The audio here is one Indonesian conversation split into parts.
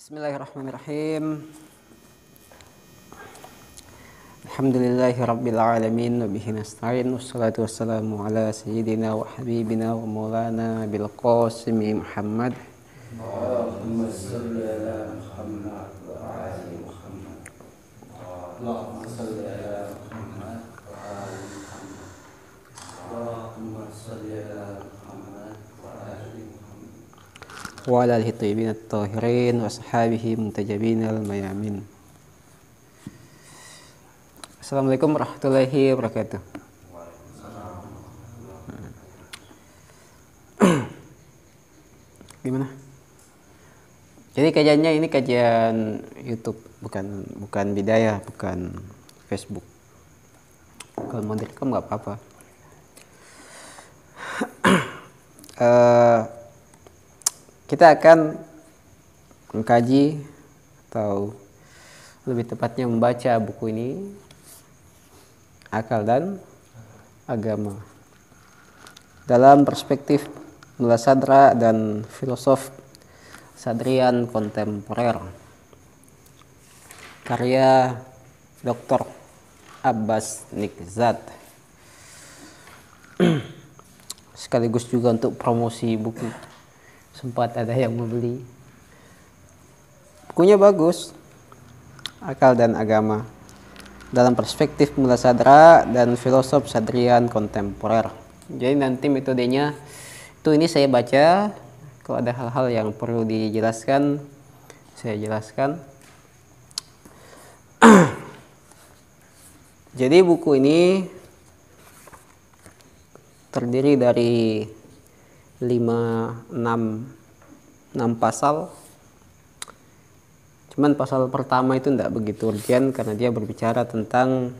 Bismillahirrahmanirrahim. Alhamdulillahirabbil alamin wa bihi nasta'in wassalatu wassalamu ala sayyidina wa habibina wa maulana bil qasimi Muhammad. Allahumma shalli ala Muhammad wa ali Muhammad. Allahumma shalli ala Muhammad wa ali Muhammad. Allahumma shalli ala Muhammad wa ali Muhammad. Wa ala alihi thayyibin at-tahirin wa ashabihi muntajabin al-mayamin. Assalamualaikum warahmatullahi wabarakatuh. Gimana? Jadi kajiannya ini kajian YouTube, bukan Bidayah, bukan Facebook. Kalau mau direkam nggak apa-apa. Kita akan mengkaji atau lebih tepatnya membaca buku ini, Akal dan Agama, dalam perspektif Mullasadra dan filosof Sadrian kontemporer, karya Dr. Abbas Nikzat. Sekaligus juga untuk promosi buku, sempat ada yang membeli. Bukunya bagus, Akal dan Agama dalam perspektif Mullasadra dan filosof Sadrian kontemporer. Jadi nanti metodenya itu ini saya baca, kalau ada hal-hal yang perlu dijelaskan saya jelaskan. Jadi buku ini terdiri dari 6 pasal. Cuman pasal pertama itu tidak begitu urgen karena dia berbicara tentang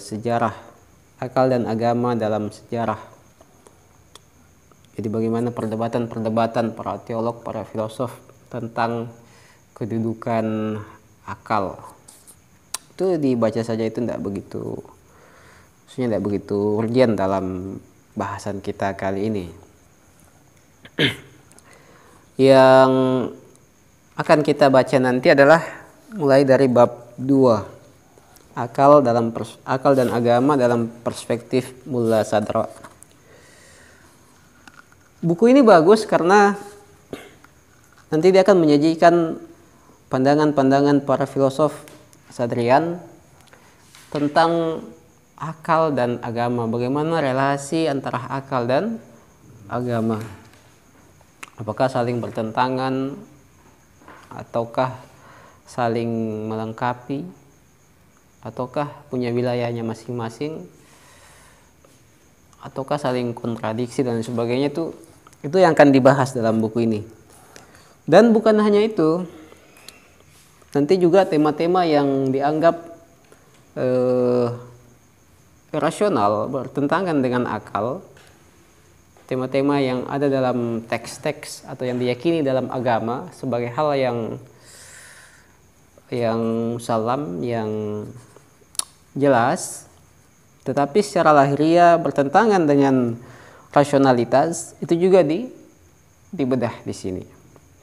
sejarah akal dan agama dalam sejarah. Jadi bagaimana perdebatan para teolog, para filosof tentang kedudukan akal. Itu dibaca saja, itu tidak begitu, maksudnya tidak begitu urgen dalam bahasan kita kali ini. Yang akan kita baca nanti adalah mulai dari bab 2, akal dan agama dalam perspektif Mullasadra. Buku ini bagus karena nanti dia akan menyajikan pandangan-pandangan para filosof Sadrian tentang akal dan agama, bagaimana relasi antara akal dan agama, apakah saling bertentangan ataukah saling melengkapi, ataukah punya wilayahnya masing-masing, ataukah saling kontradiksi dan sebagainya. Itu yang akan dibahas dalam buku ini. Dan bukan hanya itu, nanti juga tema-tema yang dianggap irasional, bertentangan dengan akal, tema-tema yang ada dalam teks-teks atau yang diyakini dalam agama sebagai hal yang salam, yang jelas, tetapi secara lahiriah bertentangan dengan rasionalitas, itu juga dibedah di sini.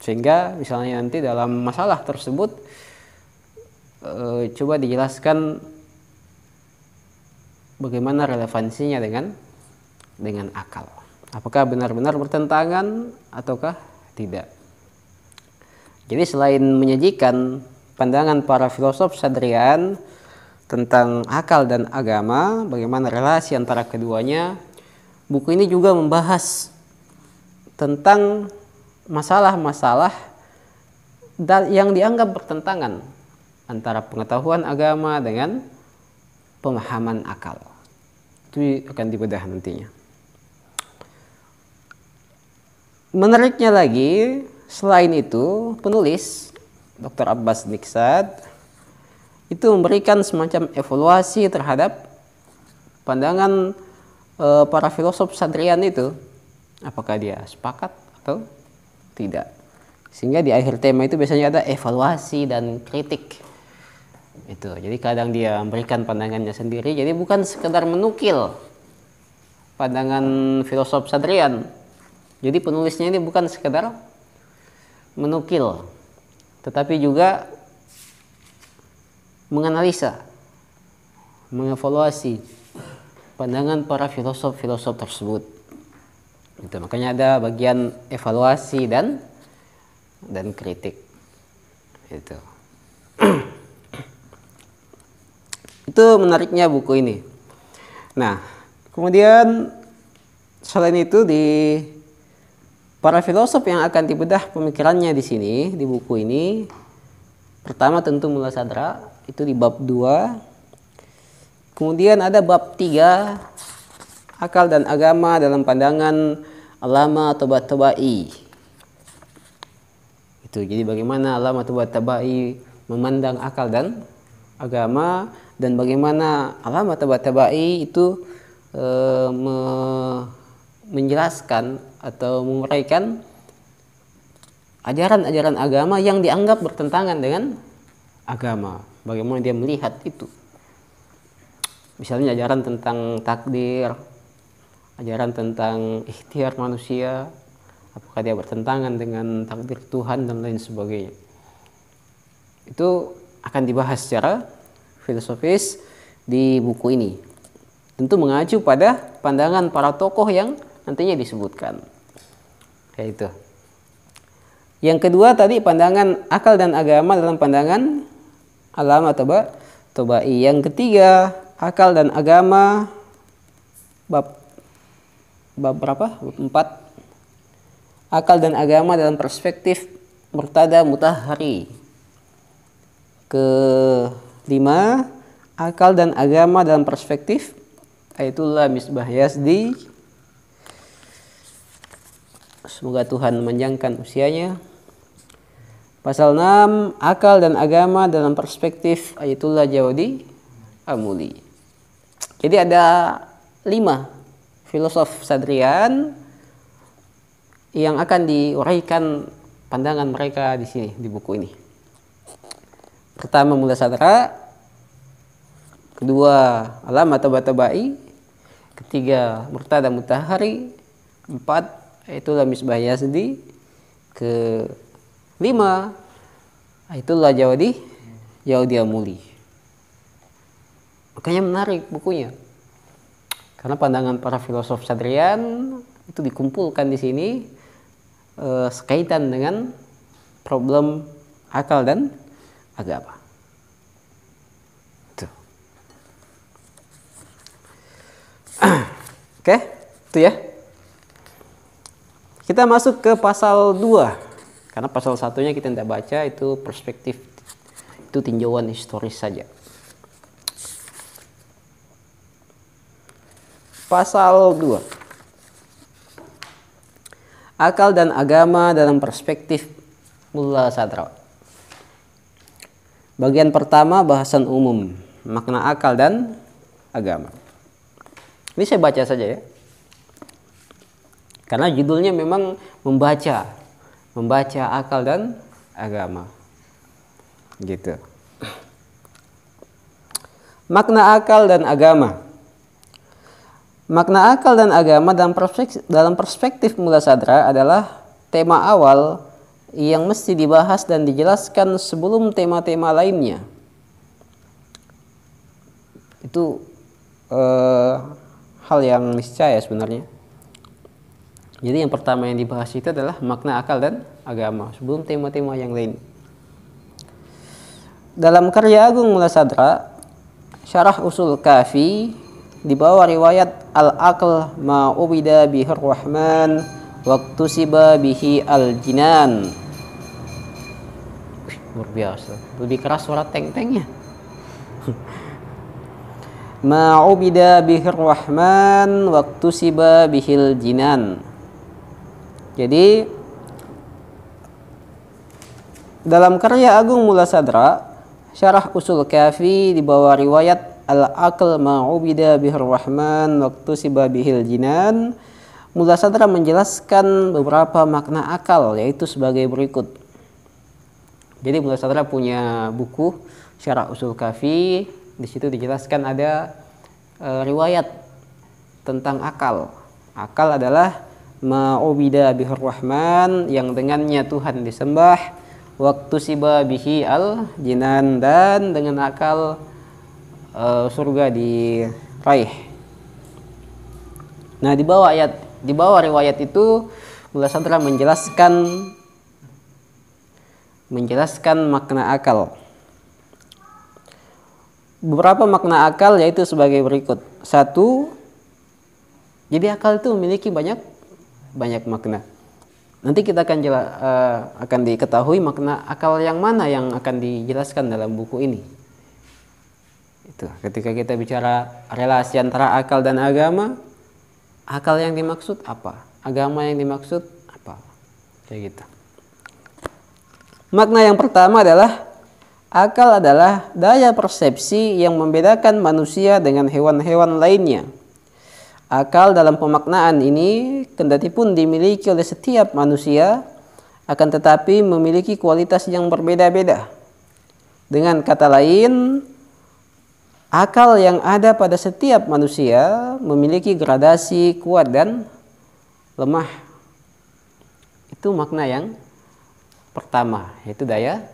Sehingga misalnya nanti dalam masalah tersebut coba dijelaskan bagaimana relevansinya dengan akal. Apakah benar-benar bertentangan ataukah tidak. Jadi selain menyajikan pandangan para filosof Sadrian tentang akal dan agama, bagaimana relasi antara keduanya, buku ini juga membahas tentang masalah-masalah yang dianggap bertentangan antara pengetahuan agama dengan pemahaman akal. Itu akan dibedah nantinya. Menariknya lagi, selain itu, penulis Dr. Abbas Nikzat itu memberikan semacam evaluasi terhadap pandangan para filosof Sadrian itu, apakah dia sepakat atau tidak. Sehingga di akhir tema itu biasanya ada evaluasi dan kritik. Itu. Jadi kadang dia memberikan pandangannya sendiri, jadi bukan sekedar menukil pandangan filosof Sadrian. Jadi penulisnya ini bukan sekedar menukil tetapi juga menganalisa, mengevaluasi pandangan para filosof-filosof tersebut. Itu makanya ada bagian evaluasi dan kritik. Itu. Itu menariknya buku ini. Nah, kemudian selain itu di para filosof yang akan dibedah pemikirannya di sini di buku ini, pertama tentu Mula Sadra itu di bab 2. Kemudian ada bab 3, akal dan agama dalam pandangan Allama Tabatabai. Itu jadi bagaimana Allama Tabatabai memandang akal dan agama, dan bagaimana Allama Tabatabai itu menjelaskan atau menguraikan ajaran-ajaran agama yang dianggap bertentangan dengan agama. Bagaimana dia melihat itu. Misalnya ajaran tentang takdir, ajaran tentang ikhtiar manusia, apakah dia bertentangan dengan takdir Tuhan dan lain sebagainya. Itu akan dibahas secara filosofis di buku ini. Tentu mengacu pada pandangan para tokoh yang nantinya disebutkan. Kayak itu. Yang kedua tadi pandangan akal dan agama dalam pandangan Allama Tabai. Yang ketiga akal dan agama bab berapa? Bab 4. Akal dan agama dalam perspektif Murtada Mutahhari. Kelima, akal dan agama dalam perspektif Ayatullah Misbah Yazdi. Semoga Tuhan memanjangkan usianya. Pasal 6, akal dan agama dalam perspektif Ayatullah Jawadi Amuli. Jadi ada 5 filosof Sadrian yang akan diuraikan pandangan mereka di sini di buku ini. Pertama Mula Sadra, kedua Allama Tabatabai, ketiga Murtada Mutahhari, 4 Ayatullah Misbah Yazdi, kelima Ayatullah Jawadi Amuli. Makanya menarik bukunya, karena pandangan para filosof Sadrian itu dikumpulkan di sini sekaitan dengan problem akal dan agama. Tuh. Oke, itu ya. Kita masuk ke pasal 2. Karena pasal 1-nya kita tidak baca, itu perspektif, itu tinjauan historis saja. Pasal 2. Akal dan agama dalam perspektif Mula Sadra. Bagian pertama bahasan umum, makna akal dan agama. Ini saya baca saja ya. Karena judulnya memang membaca akal dan agama. Gitu. Makna akal dan agama. Makna akal dan agama dalam perspektif Mula Sadra adalah tema awal yang mesti dibahas dan dijelaskan sebelum tema-tema lainnya. Itu hal yang niscaya sebenarnya. Jadi yang pertama yang dibahas itu adalah makna akal dan agama sebelum tema-tema yang lain. Dalam karya agung Mula Sadra, Syarah Usul Kafi, di bawah riwayat Al-Aql ma ubida bihir rahman waktu siba bihi al-jinan. Luar biasa, lebih keras suara teng-tengnya. Ma ubida bihir rahman waktu siba bihil jinan. Jadi dalam karya agung Mula Sadra, Syarah Usul Kafi, di bawah riwayat Al-Aql ma ubida bihir rahman waktu siba bihil jinan, Mula Sadra menjelaskan beberapa makna akal, yaitu sebagai berikut. Jadi Mula Sadra punya buku Syarah Usul Kafi, di situ dijelaskan ada riwayat tentang akal. Akal adalah ma'ubida bihir rahman, yang dengannya Tuhan disembah, waktu siba bihi al jinan, dan dengan akal surga diraih. Nah, di bawah riwayat itu Mullah Sadra menjelaskan makna akal. Beberapa makna akal yaitu sebagai berikut. Satu, jadi akal itu memiliki banyak makna. Nanti kita akan diketahui makna akal yang mana yang akan dijelaskan dalam buku ini. Itu ketika kita bicara relasi antara akal dan agama, akal yang dimaksud apa? Agama yang dimaksud apa? Kayak gitu. Makna yang pertama adalah akal adalah daya persepsi yang membedakan manusia dengan hewan-hewan lainnya. Akal dalam pemaknaan ini kendati pun dimiliki oleh setiap manusia, akan tetapi memiliki kualitas yang berbeda-beda. Dengan kata lain, akal yang ada pada setiap manusia memiliki gradasi kuat dan lemah. Itu makna yang pertama, yaitu daya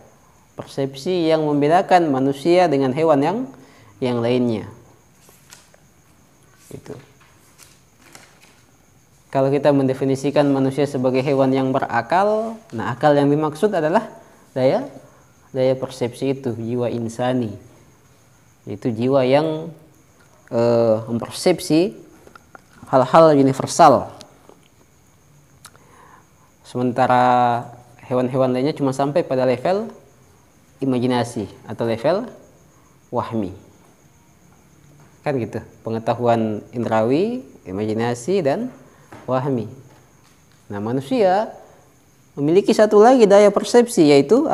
persepsi yang membedakan manusia dengan hewan yang lainnya. Itu. Kalau kita mendefinisikan manusia sebagai hewan yang berakal, nah akal yang dimaksud adalah daya persepsi itu, jiwa insani. Itu jiwa yang mempersepsi hal-hal universal. Sementara hewan-hewan lainnya cuma sampai pada level imajinasi atau level wahmi. Kan gitu, pengetahuan indrawi, imajinasi, dan wahmi. Nah, manusia memiliki satu lagi daya persepsi, yaitu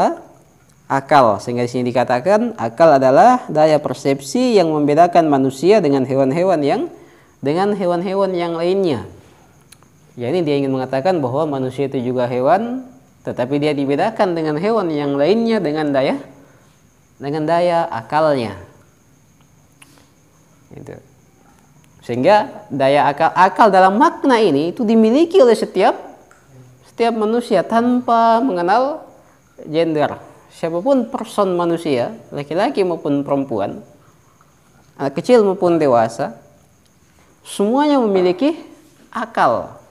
akal. Sehingga di sini dikatakan akal adalah daya persepsi yang membedakan manusia dengan hewan-hewan yang lainnya. Ya, ini dia ingin mengatakan bahwa manusia itu juga hewan, tetapi dia dibedakan dengan hewan yang lainnya dengan daya akalnya. Itu. Sehingga daya akal dalam makna ini itu dimiliki oleh setiap manusia tanpa mengenal gender. Siapapun person manusia, laki-laki maupun perempuan, anak kecil maupun dewasa, semuanya memiliki akal.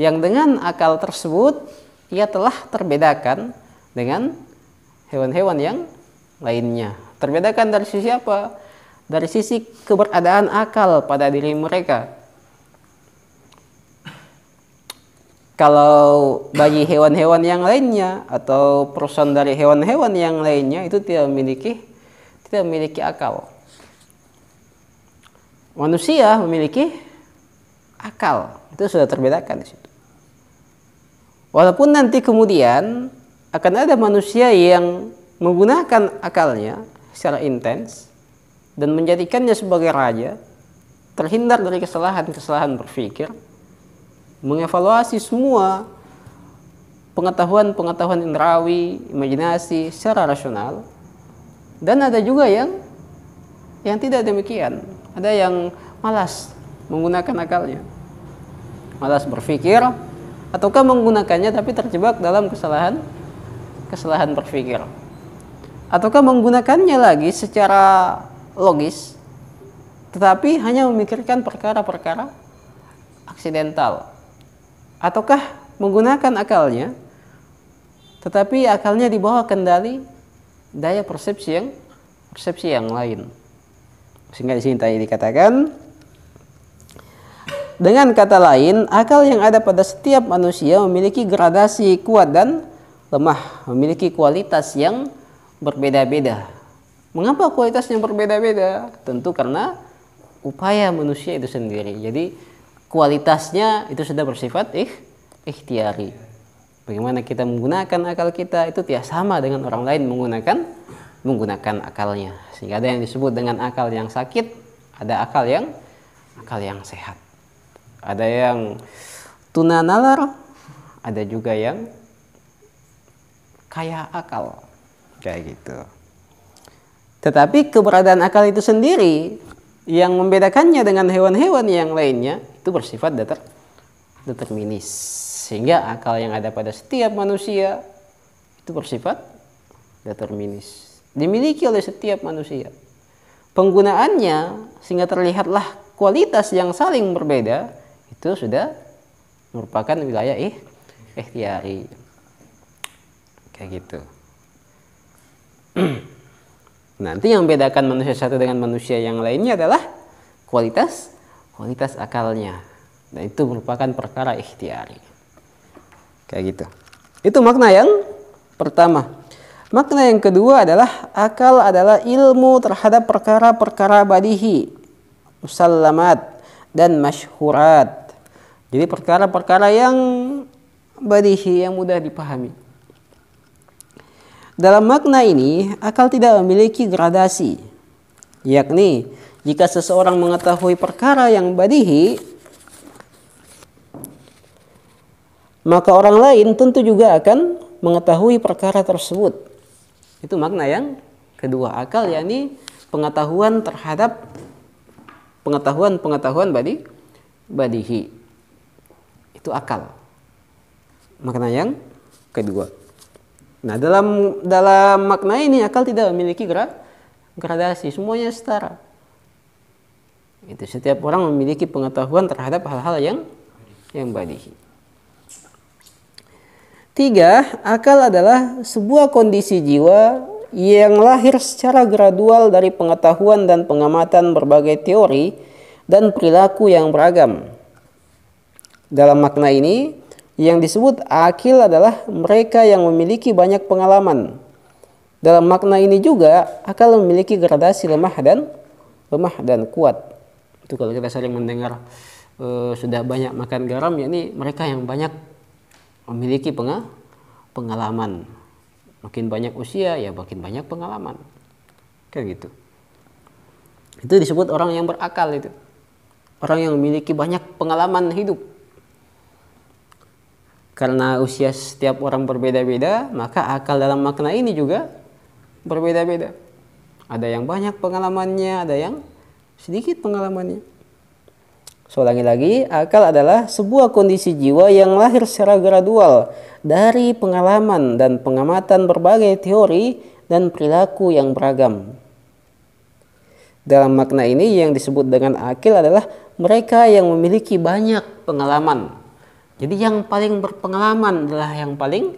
Yang dengan akal tersebut ia telah terbedakan dengan hewan-hewan yang lainnya. Terbedakan dari sisi apa? Dari sisi keberadaan akal pada diri mereka. Kalau bagi hewan-hewan yang lainnya atau person dari hewan-hewan yang lainnya itu tidak memiliki akal. Manusia memiliki akal. Itu sudah terbedakan di situ. Walaupun nanti kemudian akan ada manusia yang menggunakan akalnya secara intens dan menjadikannya sebagai raja, terhindar dari kesalahan berpikir, mengevaluasi semua pengetahuan indrawi, imajinasi secara rasional. Dan ada juga yang tidak demikian. Ada yang malas menggunakan akalnya, malas berpikir, ataukah menggunakannya tapi terjebak dalam kesalahan berpikir, ataukah menggunakannya lagi secara logis tetapi hanya memikirkan perkara-perkara aksidental, ataukah menggunakan akalnya tetapi akalnya di bawah kendali daya persepsi yang lain. Sehingga di sini tadi dikatakan, dengan kata lain, akal yang ada pada setiap manusia memiliki gradasi kuat dan lemah, memiliki kualitas yang berbeda-beda. Mengapa kualitasnya berbeda-beda? Tentu karena upaya manusia itu sendiri. Jadi kualitasnya itu sudah bersifat ikhtiari. Bagaimana kita menggunakan akal kita itu tidak sama dengan orang lain menggunakan akalnya. Sehingga ada yang disebut dengan akal yang sakit, ada akal yang sehat. Ada yang tuna nalar, ada juga yang kaya akal, kayak gitu. Tetapi keberadaan akal itu sendiri yang membedakannya dengan hewan-hewan yang lainnya itu bersifat determinis. Sehingga akal yang ada pada setiap manusia itu bersifat determinis. Dimiliki oleh setiap manusia. Penggunaannya sehingga terlihatlah kualitas yang saling berbeda, itu sudah merupakan wilayah ikhtiari. Kayak gitu. Nanti yang membedakan manusia satu dengan manusia yang lainnya adalah kualitas akalnya. Dan itu merupakan perkara ikhtiari. Kayak gitu. Itu makna yang pertama. Makna yang kedua adalah akal adalah ilmu terhadap perkara-perkara badihi, musallamat dan masyhurat. Jadi perkara-perkara yang badihi, yang mudah dipahami. Dalam makna ini, akal tidak memiliki gradasi. Yakni, jika seseorang mengetahui perkara yang badihi, maka orang lain tentu juga akan mengetahui perkara tersebut. Itu makna yang kedua, akal yakni pengetahuan terhadap pengetahuan badihi. Itu akal. Makna yang kedua. Nah, dalam makna ini akal tidak memiliki gradasi, semuanya setara. Itu setiap orang memiliki pengetahuan terhadap hal-hal yang badihi. 3. Akal adalah sebuah kondisi jiwa yang lahir secara gradual dari pengetahuan dan pengamatan berbagai teori dan perilaku yang beragam. Dalam makna ini, yang disebut akil adalah mereka yang memiliki banyak pengalaman. Dalam makna ini juga, akal memiliki gradasi lemah dan kuat. Itu kalau kita sering mendengar sudah banyak makan garam, yakni mereka yang banyak memiliki pengalaman. Makin banyak usia, ya makin banyak pengalaman. Kayak gitu. Itu disebut orang yang berakal itu. Orang yang memiliki banyak pengalaman hidup. Karena usia setiap orang berbeda-beda, maka akal dalam makna ini juga berbeda-beda. Ada yang banyak pengalamannya, ada yang sedikit pengalamannya. Ulangi lagi, akal adalah sebuah kondisi jiwa yang lahir secara gradual dari pengalaman dan pengamatan berbagai teori dan perilaku yang beragam. Dalam makna ini yang disebut dengan akil adalah mereka yang memiliki banyak pengalaman. Jadi yang paling berpengalaman adalah yang paling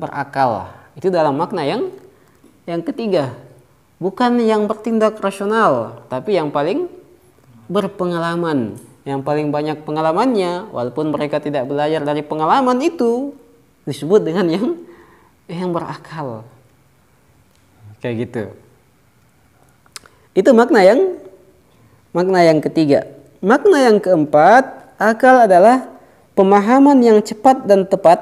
berakal. Itu dalam makna yang ketiga. Bukan yang bertindak rasional, tapi yang paling berpengalaman. Yang paling banyak pengalamannya, walaupun mereka tidak belajar dari pengalaman itu, disebut dengan yang berakal. Kayak gitu. Itu makna yang ketiga. Makna yang keempat, akal adalah pemahaman yang cepat dan tepat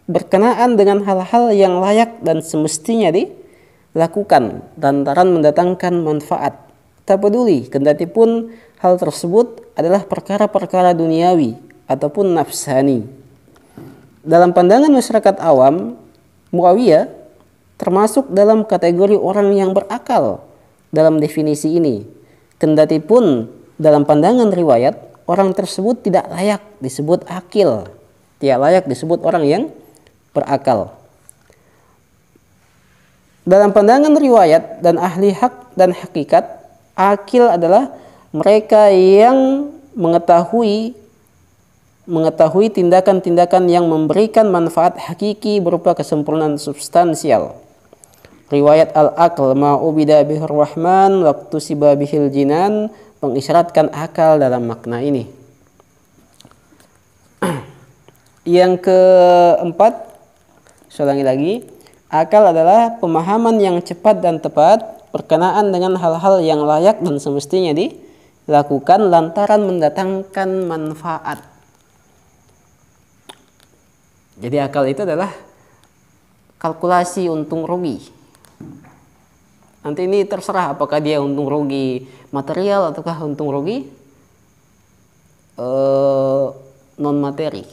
berkenaan dengan hal-hal yang layak dan semestinya dilakukan lantaran mendatangkan manfaat. Tak peduli kendati pun hal tersebut adalah perkara-perkara duniawi ataupun nafsani. Dalam pandangan masyarakat awam, Muawiyah termasuk dalam kategori orang yang berakal dalam definisi ini. Kendati pun dalam pandangan riwayat, orang tersebut tidak layak disebut akil, tidak layak disebut orang yang berakal. Dalam pandangan riwayat dan ahli hak dan hakikat, akil adalah mereka yang mengetahui tindakan-tindakan yang memberikan manfaat hakiki berupa kesempurnaan substansial. Riwayat al-aql ma'ubida bihir rahman waktu sibabihil jinan mengisyaratkan akal dalam makna ini. Yang keempat, saya ulangi lagi, akal adalah pemahaman yang cepat dan tepat berkenaan dengan hal-hal yang layak dan semestinya dilakukan lantaran mendatangkan manfaat. Jadi akal itu adalah kalkulasi untung rugi. Nanti ini terserah apakah dia untung rugi material ataukah untung rugi non materi.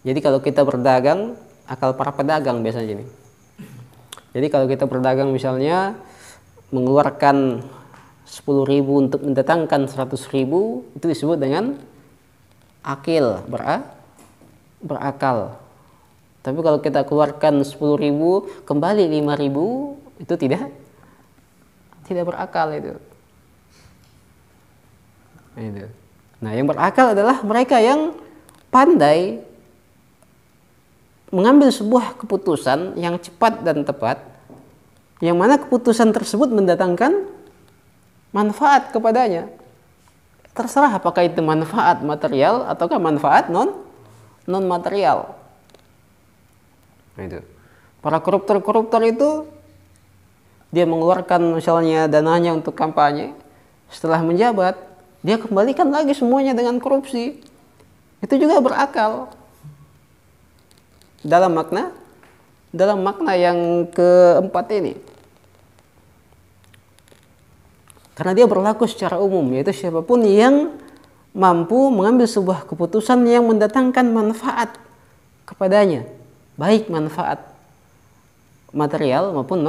Jadi kalau kita berdagang, akal para pedagang biasanya ini. Jadi kalau kita berdagang misalnya mengeluarkan 10.000 untuk mendatangkan 100.000, itu disebut dengan akil, berakal. Tapi kalau kita keluarkan 10.000 kembali 5.000, itu tidak berakal itu. Nah, yang berakal adalah mereka yang pandai mengambil sebuah keputusan yang cepat dan tepat, yang mana keputusan tersebut mendatangkan manfaat kepadanya. Terserah apakah itu manfaat material ataukah manfaat non material. Itu. Para koruptor itu dia mengeluarkan misalnya dananya untuk kampanye, setelah menjabat dia kembalikan lagi semuanya dengan korupsi. Itu juga berakal. Dalam makna yang keempat ini. Karena dia berlaku secara umum, yaitu siapapun yang mampu mengambil sebuah keputusan yang mendatangkan manfaat kepadanya, baik manfaat material maupun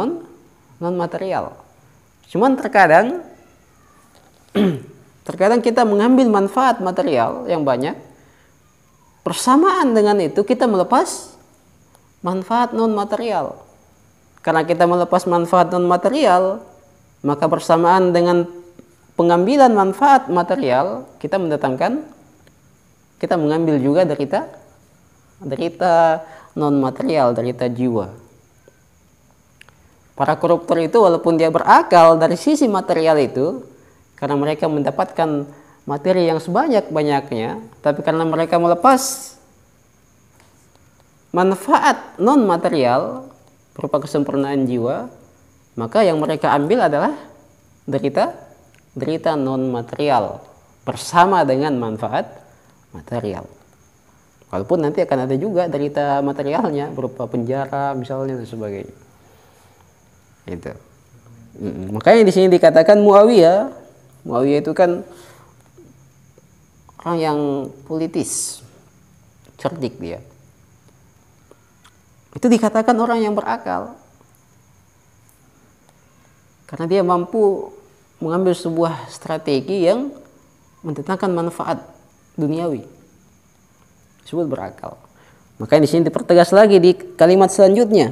non material. Cuman terkadang kita mengambil manfaat material yang banyak, bersamaan dengan itu kita melepas manfaat non material. Karena kita melepas manfaat non material, maka bersamaan dengan pengambilan manfaat material, kita mengambil juga derita non material, derita jiwa. Para koruptor itu walaupun dia berakal dari sisi material itu, karena mereka mendapatkan materi yang sebanyak-banyaknya, tapi karena mereka melepas manfaat non material berupa kesempurnaan jiwa, maka yang mereka ambil adalah derita non material bersama dengan manfaat material. Walaupun nanti akan ada juga derita materialnya berupa penjara misalnya dan sebagainya. Itu. Makanya di sini dikatakan Muawiyah itu kan orang yang politis, cerdik dia. Itu dikatakan orang yang berakal. Karena dia mampu mengambil sebuah strategi yang mendatangkan manfaat duniawi. Disebut berakal. Makanya di sini dipertegas lagi di kalimat selanjutnya.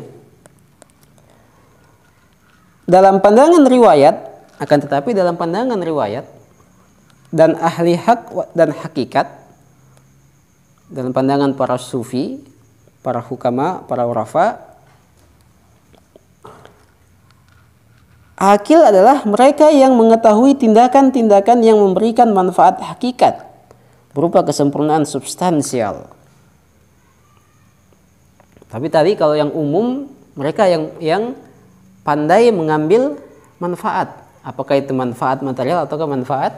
Dalam pandangan riwayat, akan tetapi dalam pandangan riwayat dan ahli hak dan hakikat, dalam pandangan para sufi, para hukama, para urafa, akil adalah mereka yang mengetahui tindakan-tindakan yang memberikan manfaat hakikat berupa kesempurnaan substansial. Tapi tadi kalau yang umum, mereka yang pandai mengambil manfaat. Apakah itu manfaat material atau manfaat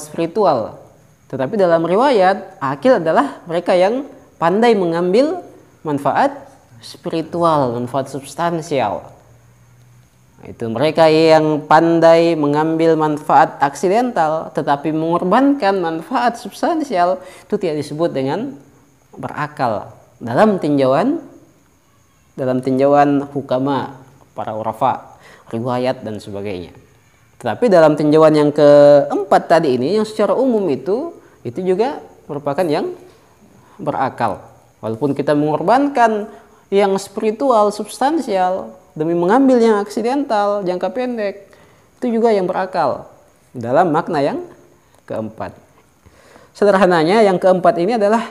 spiritual. Tetapi dalam riwayat, akil adalah mereka yang pandai mengambil manfaat spiritual, manfaat substansial. Itu mereka yang pandai mengambil manfaat aksidental tetapi mengorbankan manfaat substansial, itu tidak disebut dengan berakal dalam tinjauan hukama, para urafa, riwayat dan sebagainya. Tetapi dalam tinjauan yang keempat tadi ini, yang secara umum itu juga merupakan yang berakal. Walaupun kita mengorbankan yang spiritual, substansial demi mengambil yang aksidental, jangka pendek, itu juga yang berakal dalam makna yang keempat. Sederhananya yang keempat ini adalah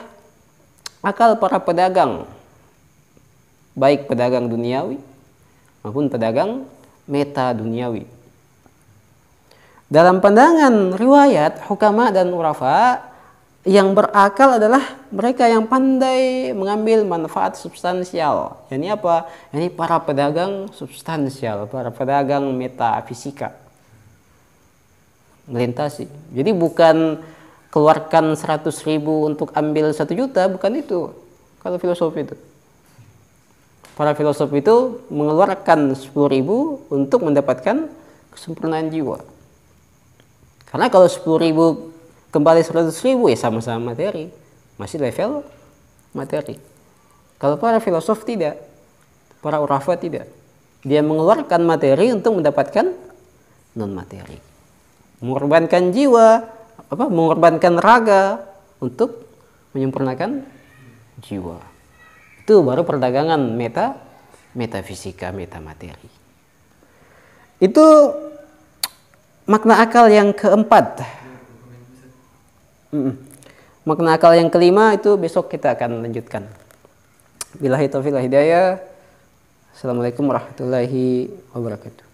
akal para pedagang, baik pedagang duniawi maupun pedagang meta duniawi. Dalam pandangan riwayat, hukama dan urafa, yang berakal adalah mereka yang pandai mengambil manfaat substansial. Ini apa? Ini para pedagang substansial, para pedagang metafisika. Melintasi. Jadi bukan keluarkan 100.000 untuk ambil 1 juta, bukan itu. Kalau filosofi itu. Para filosof itu mengeluarkan 10.000 untuk mendapatkan kesempurnaan jiwa. Karena kalau 10.000 kembali 100.000 ya sama-sama materi, masih level materi. Kalau para filosof tidak, para urafa tidak, dia mengeluarkan materi untuk mendapatkan non materi, mengorbankan jiwa, mengorbankan raga untuk menyempurnakan jiwa. Itu baru perdagangan metafisika, metamateri. Itu makna akal yang keempat. Makna akal yang kelima itu besok kita akan lanjutkan. Billahi taufiq wal hidayah. Assalamualaikum warahmatullahi wabarakatuh.